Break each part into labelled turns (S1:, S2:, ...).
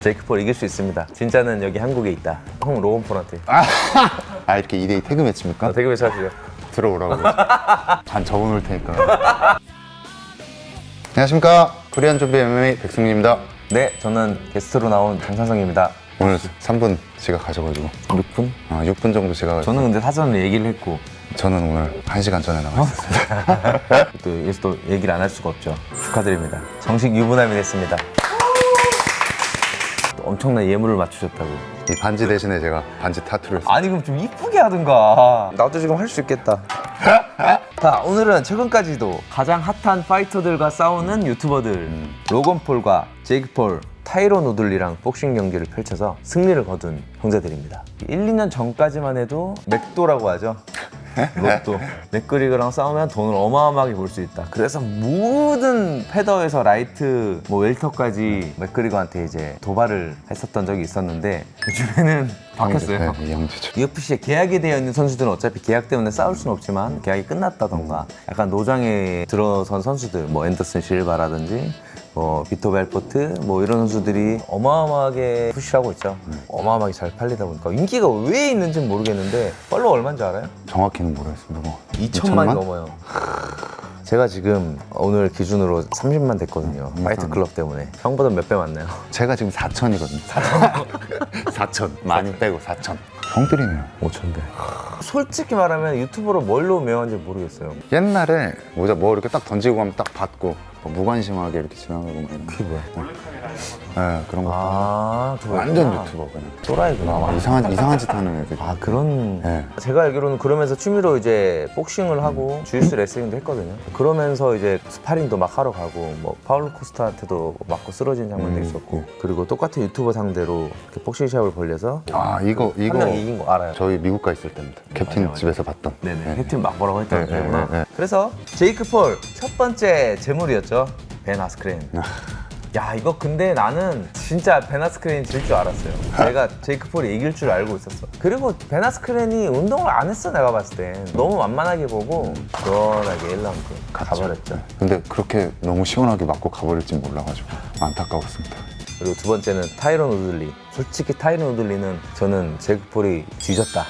S1: 제이크 폴 이길 수 있습니다. 진짜는 여기 한국에 있다. 형 로건 폴한테.
S2: 이렇게 2대2 태그 매치입니까?
S1: 되게 매치 하시죠.
S2: 들어오라고. 반 적어놓을 테니까. 안녕하십니까. 코리안 좀비 MMA 백승민입니다.
S1: 네, 저는 게스트로 나온 장찬성입니다.
S2: 오늘 3분 제가 가져가지고
S1: 6분?
S2: 6분 정도 제가
S1: 저는 근데 사전에 얘기를 했고
S2: 저는 오늘 1시간 전에 나왔습니다.
S1: 또 여기서 또 얘기를 안 할 수가 없죠. 축하드립니다. 정식 유부남이 됐습니다. 또 엄청난 예물을 맞추셨다고.
S2: 이 반지 대신에 제가 반지 타투를 했어요.
S1: 아니 그럼 좀 이쁘게 하든가. 나도 지금 할 수 있겠다. 자, 오늘은 최근까지도 가장 핫한 파이터들과 싸우는 유튜버들 로건 폴과 제이크 폴, 타이론 우들리랑 복싱 경기를 펼쳐서 승리를 거둔 형제들입니다. 1, 2년 전까지만 해도 맥도라고 하죠. 로또. 맥그리거랑 싸우면 돈을 어마어마하게 벌 수 있다. 그래서 모든 패더에서 라이트, 웰터까지 맥그리거한테 이제 도발을 했었던 적이 있었는데 요즘에는 바뀌었어요.
S2: 네, 이형제죠.
S1: UFC에 계약이 되어 있는 선수들은 어차피 계약 때문에 싸울 수는 없지만 계약이 끝났다던가 약간 노장에 들어선 선수들 뭐 앤더슨 실바라든지 뭐 비토 벨포트 뭐 이런 선수들이 어마어마하게 푸시를 하고 있죠. 어마어마하게 잘 팔리다 보니까 인기가 왜 있는지는 모르겠는데 팔로워 얼마인지 알아요?
S2: 정확히는 모르겠습니다. 뭐
S1: 2천만이 넘어요. 제가 지금 오늘 기준으로 30만 됐거든요. 파이트 클럽 때문에. 형보다 몇 배 많나요?
S2: 제가 지금 4천이거든요. 4천. 많이 빼고 4천. 형들이네요.
S1: 5천 배. 솔직히 말하면 유튜버로 뭘로 유명한지 모르겠어요.
S2: 옛날에 뭐 이렇게 딱 던지고 가면 딱 받고 뭐 무관심하게 이렇게 지나가고 막 이런
S1: 그게 뭐야?
S2: 네, 그런 거.
S1: 그거
S2: 완전 유튜버 그냥.
S1: 또라이구나.
S2: 막 이상한 짓 하는 애들.
S1: 그런.
S2: 네.
S1: 제가 알기로는 그러면서 취미로 이제 복싱을 하고 주짓수 레슬링도 했거든요. 그러면서 이제 스파링도 막 하러 가고 뭐 파울로 코스타한테도 맞고 쓰러진 장면도 있었고 그리고 똑같은 유튜버 상대로 이렇게 복싱 시합을 벌려서
S2: 이거
S1: 한 명 이긴 거 알아요.
S2: 저희 미국 가 있을 때입니다. 캡틴
S1: 맞아.
S2: 집에서 봤던.
S1: 네네. 캡틴 막 뭐라고 했던
S2: 네,
S1: 거구나.
S2: 네.
S1: 그래서 제이크 폴 첫 번째 재물이었죠. 벤 아스크렌. 야, 이거 근데 나는 진짜 벤 아스크렌이 질 줄 알았어요. 내가 제이크 폴이 이길 줄 알고 있었어. 그리고 벤 아스크렌이 운동을 안 했어, 내가 봤을 땐. 너무 만만하게 보고 시원하게 1라운드 가버렸죠.
S2: 근데 그렇게 너무 시원하게 맞고 가버릴 줄 몰라가지고 안타까웠습니다.
S1: 그리고 두 번째는 타이론 우들리. 솔직히 타이론 우들리는 저는 제이크 폴이 뒤졌다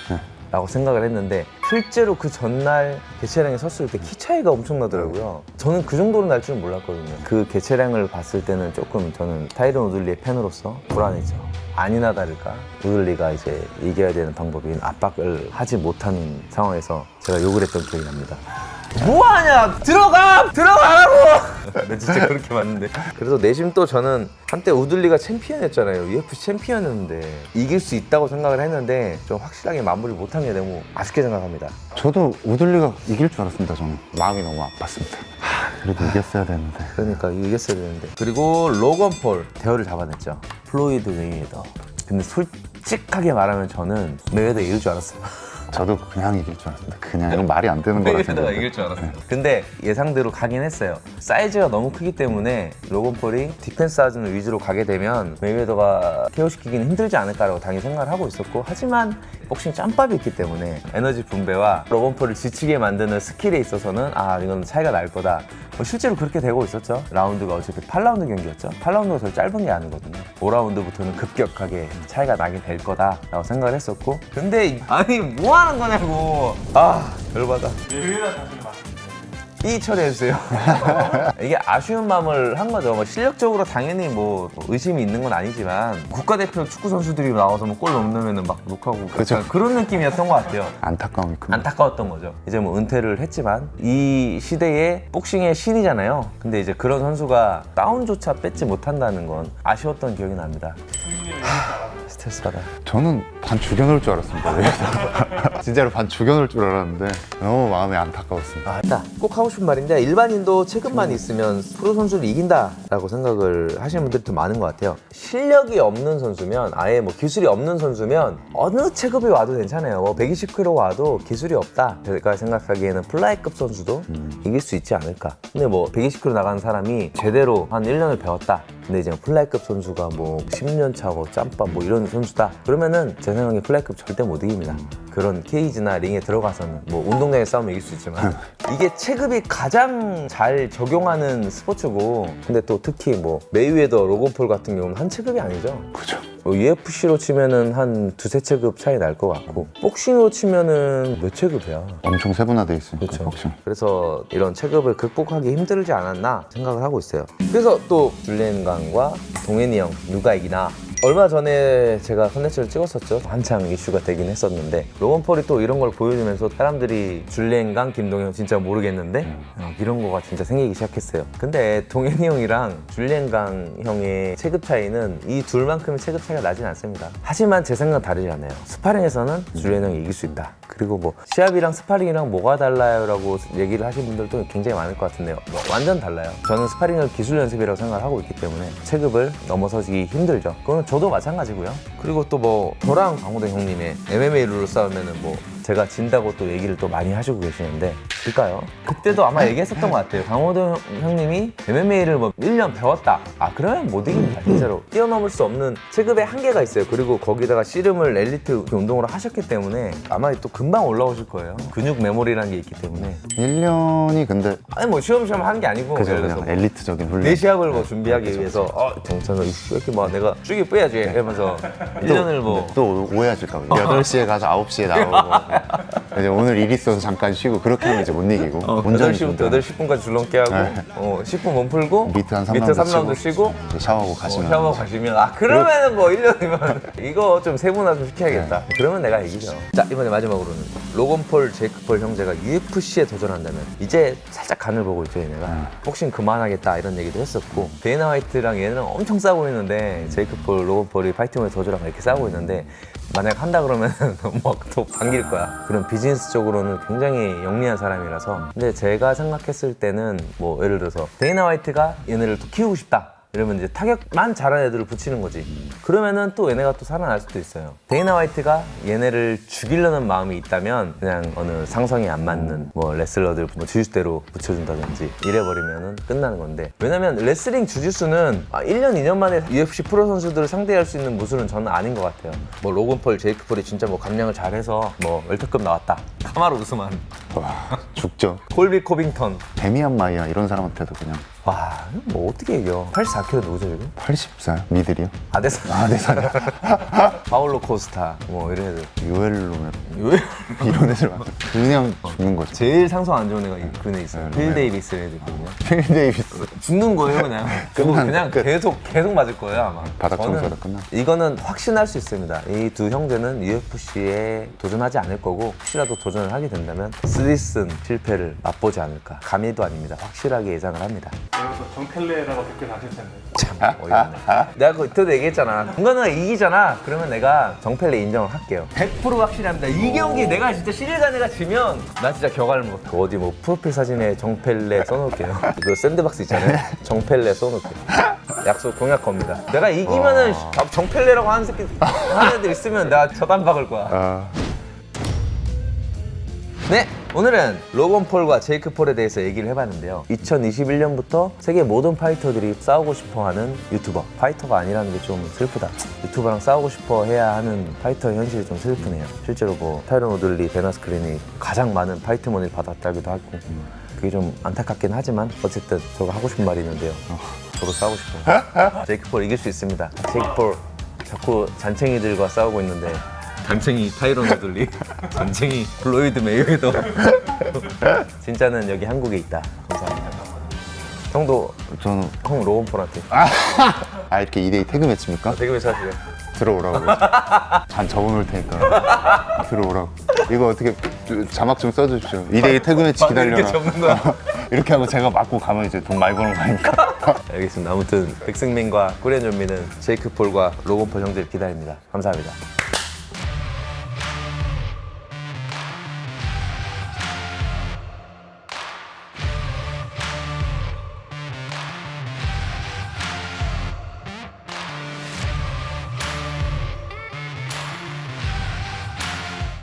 S1: 라고 생각을 했는데 실제로 그 전날 개체량에 섰을 때 키 차이가 엄청나더라고요. 저는 그 정도로 날 줄은 몰랐거든요. 그 개체량을 봤을 때는 조금 저는 타이론 우들리의 팬으로서 불안했죠. 아니나 다를까 우들리가 이제 이겨야 되는 방법인 압박을 하지 못하는 상황에서 제가 욕을 했던 기억이 납니다. 뭐하냐! 들어가라고! 네, 진짜 그렇게 봤는데. 그래서 내심 또 저는 한때 우들리가 챔피언이었잖아요. UFC 챔피언이었는데 이길 수 있다고 생각을 했는데 좀 확실하게 마무리 못한 게 너무 아쉽게 생각합니다.
S2: 저도 우들리가 이길 줄 알았습니다. 저는 마음이 너무 아팠습니다. 그래도 이겼어야 되는데.
S1: 그러니까 이겼어야 되는데. 그리고 로건 폴 대열을 잡아냈죠. 플로이드 메이웨더. 근데 솔직하게 말하면 저는 메이웨더 이길 줄 알았어요.
S2: 저도 그냥 이길 줄 알았습니다. 그냥 이건 말이 안 되는 거라 생각해요.
S1: 이길 줄 알았어요. 근데 예상대로 가긴 했어요. 사이즈가 너무 크기 때문에 로건 폴이 디펜스 하즈는 위주로 가게 되면 메이웨더가 KO시키기는 힘들지 않을까라고 당연히 생각을 하고 있었고 하지만 복싱 짬밥이 있기 때문에 에너지 분배와 로건 폴을 지치게 만드는 스킬에 있어서는 이건 차이가 날 거다. 실제로 그렇게 되고 있었죠. 라운드가 어차피 8라운드 경기였죠. 8라운드가 더 짧은 게 아니거든요. 5라운드부터는 급격하게 차이가 나게 될 거다라고 생각을 했었고 근데 아니 뭐 하는 거냐고. 열받아. 이 처리해주세요. 이게 아쉬운 마음을 한 거죠. 뭐 실력적으로 당연히 뭐 의심이 있는 건 아니지만 국가대표 축구 선수들이 나와서 뭐 골 넣으면은 막 욕하고
S2: 그렇죠.
S1: 그런 느낌이었던 것 같아요.
S2: 안타까움이 큽니다.
S1: 안타까웠던 거죠. 이제 뭐 은퇴를 했지만 이 시대에 복싱의 신이잖아요. 근데 이제 그런 선수가 다운조차 뺏지 못한다는 건 아쉬웠던 기억이 납니다. 스트레스 받아.
S2: 저는 반 죽여놓을 줄 알았습니다. 진짜로 반 죽여놓을 줄 알았는데 너무 마음이 안타까웠습니다.
S1: 꼭 하고 싶은 말인데 일반인도 체급만 있으면 프로 선수를 이긴다라고 생각을 하시는 분들이 더 많은 것 같아요. 실력이 없는 선수면 아예 뭐 기술이 없는 선수면 어느 체급이 와도 괜찮아요. 뭐 120kg 와도 기술이 없다. 제가 생각하기에는 플라이급 선수도 이길 수 있지 않을까. 근데 뭐 120kg 나가는 사람이 제대로 한 1년을 배웠다. 근데 이제 플라이급 선수가 뭐 10년 차고 짬밥 뭐 이런 선수다. 그러면은 제 생각에 플라이급 절대 못 이깁니다. 그런 케이지나 링에 들어가서는 뭐 운동장에 싸우면 이길 수 있지만 이게 체급이 가장 잘 적용하는 스포츠고, 근데 또 특히 뭐 메이웨더, 로건 폴 같은 경우는 한 체급이 아니죠.
S2: 그죠.
S1: UFC로 치면은 한 두세 체급 차이 날 것 같고, 복싱으로 치면은 몇 체급이야.
S2: 엄청 세분화돼 있으니까
S1: 그렇죠.
S2: 복싱.
S1: 그래서 이런 체급을 극복하기 힘들지 않았나 생각을 하고 있어요. 그래서 또 줄리엔 강과 동현이 형 누가 이기나. 얼마 전에 제가 컨텐츠를 찍었었죠. 한창 이슈가 되긴 했었는데, 로건 폴이 또 이런 걸 보여주면서 사람들이 줄리엔 강, 김동현 진짜 모르겠는데 이런 거가 진짜 생기기 시작했어요. 근데 동현이 형이랑 줄리엔 강 형의 체급 차이는 이 둘만큼의 체급 차이가 나진 않습니다. 하지만 제 생각은 다르지 않아요. 스파링에서는 줄리엔 형이 이길 수 있다. 그리고 뭐 시합이랑 스파링이랑 뭐가 달라요? 라고 얘기를 하신 분들도 굉장히 많을 것 같은데요. 뭐 완전 달라요. 저는 스파링을 기술 연습이라고 생각을 하고 있기 때문에 체급을 넘어서기 힘들죠. 그건 저도 마찬가지고요. 그리고 또 뭐 저랑 강호동 형님의 MMA 룰로 싸우면은 뭐 제가 진다고 또 얘기를 또 많이 하시고 계시는데, 그럴까요? 그때도 아마 얘기했었던 것 같아요. 강호동 형님이 MMA를 뭐 1년 배웠다. 아, 그러면 못 이깁니다, 진짜로. 뛰어넘을 수 없는 체급의 한계가 있어요. 그리고 거기다가 씨름을 엘리트 운동으로 하셨기 때문에 아마 또 금방 올라오실 거예요. 근육 메모리라는 게 있기 때문에.
S2: 1년이 근데
S1: 아니 뭐 시험시험 하는 게 아니고,
S2: 그죠,
S1: 예를 들어서
S2: 그냥 엘리트적인 훈련.
S1: 내 시합을 뭐 준비하기 위해서 정찬아 왜 이렇게 막 내가 쭉이 빼야지 이러면서 1년을 뭐
S2: 또 오해하실까 봐. 8시에 가서 9시에 나오고 이제 오늘 일 있어서 잠깐 쉬고 그렇게 하면 이제 못 이기고. 온전히
S1: 8시부터 8시 10분까지 줄넘기 하고 10분 몸 풀고
S2: 미트 한
S1: 3라운드 쉬고
S2: 이제 샤워하고 가시면
S1: 샤워 가시면, 아 그러면은 뭐 1년이면 이거 좀 세분화 좀 시켜야겠다. 그러면 내가 이기죠. 자, 이번에 마지막으로는 로건 폴, 제이크 폴 형제가 UFC에 도전한다면, 이제 살짝 간을 보고 있죠 얘네가. 복싱 그만하겠다 이런 얘기도 했었고, 데이나 화이트랑 얘네랑 엄청 싸우고 있는데, 제이크 폴, 로건 폴이 파이팅원에 도전하고 이렇게 싸우고 있는데, 만약 한다 그러면 막 또 반길 거야. 그런 비즈니스적으로는 굉장히 영리한 사람이라서. 근데 제가 생각했을 때는 뭐 예를 들어서 데이나 화이트가 얘네를 또 키우고 싶다 이러면 이제 타격만 잘하는 애들을 붙이는 거지. 그러면은 또 얘네가 또 살아날 수도 있어요. 데이나 화이트가 얘네를 죽이려는 마음이 있다면 그냥 어느 상성이 안 맞는 뭐 레슬러들 뭐 주짓수대로 붙여준다든지 이래버리면은 끝나는 건데, 왜냐면 레슬링 주짓수는 1년 2년 만에 UFC 프로 선수들을 상대할 수 있는 무술은 저는 아닌 것 같아요. 뭐 로건 폴, 제이크 폴이 진짜 뭐 감량을 잘해서 뭐 월드컵 나왔다, 카마루 우스만,
S2: 와, 죽죠.
S1: 콜비 코빙턴,
S2: 데미안 마이야 이런 사람한테도 그냥
S1: 와, 뭐 어떻게 이겨. 84kg 누구죠 지금?
S2: 80살 미들이요?
S1: 아데사.
S2: 아데사냐?
S1: 파울로 코스타 뭐 이런 애들.
S2: 유엘로메
S1: 왜?
S2: 이런 애들 많아. 그냥 죽는 거죠.
S1: 제일 상성 안 좋은 애가 그 애 있어요.
S2: 네,
S1: 필
S2: 네.
S1: 데이비스 애들 있거든요.
S2: 필 데이비스
S1: 죽는 거예요 그냥. 그냥
S2: 끝.
S1: 계속 맞을 거예요 아마.
S2: 바닥
S1: 저는
S2: 청소하다 끝나.
S1: 이거는 확신할 수 있습니다. 이 두 형제는 UFC에 도전하지 않을 거고, 혹시라도 도전을 하게 된다면 스리슨 실패를 맛보지 않을까. 감히도 아닙니다. 확실하게 예상을 합니다.
S3: 그래서 정켈레라고 댓글 다실 텐데.
S1: 참 어이없네. 내가 그때도 얘기했잖아. 공간우가 이기잖아. 그러면 내가 정펠레 인정을 할게요. 100% 확실합니다. 이 경기 내가 진짜 시리가네가 지면 나 진짜 격알못. 그 어디 뭐 프로필 사진에 정펠레 써놓을게요. 그 샌드박스 있잖아요. 정펠레 써놓을게요. 약속 공약 겁니다. 내가 이기면은 정펠레라고 하는 새끼 하는 애들 있으면 내가 저단 박을 거야. 네, 오늘은 로건 폴과 제이크 폴에 대해서 얘기를 해봤는데요. 2021년부터 세계 모든 파이터들이 싸우고 싶어하는 유튜버, 파이터가 아니라는 게 좀 슬프다. 유튜버랑 싸우고 싶어 해야 하는 파이터의 현실이 좀 슬프네요. 실제로 뭐 타이런 오들리, 벤 아스크린이 가장 많은 파이트머니를 받았다기도 하고, 그게 좀 안타깝긴 하지만 어쨌든 저가 하고 싶은 말이 있는데요. 저도 싸우고 싶어요. 제이크 폴 이길 수 있습니다. 제이크 폴 자꾸 잔챙이들과 싸우고 있는데, 잔챙이 타이런 오들리, 잔챙이 플로이드 메이웨더. 진짜는 여기 한국에 있다. 감사합니다. 형도
S2: 저는
S1: 형 로건 폴한테
S2: 이렇게 2대2 태그 매치입니까?
S1: 되게 왜 사실래?
S2: 들어오라고. 잔 적어놓을 테니까 들어오라고. 이거 어떻게 자막 좀 써주십시오. 2대2 태그 매치 기다려라.
S1: 이렇게 접는 거야?
S2: 이렇게 하고 제가 맞고 가면 이제 돈 많이 버는 거 아닙니까?
S1: 알겠습니다. 아무튼 백승민과 꾸렌 좀비는 제이크 폴과 로건 폴 형제를 기다립니다. 감사합니다.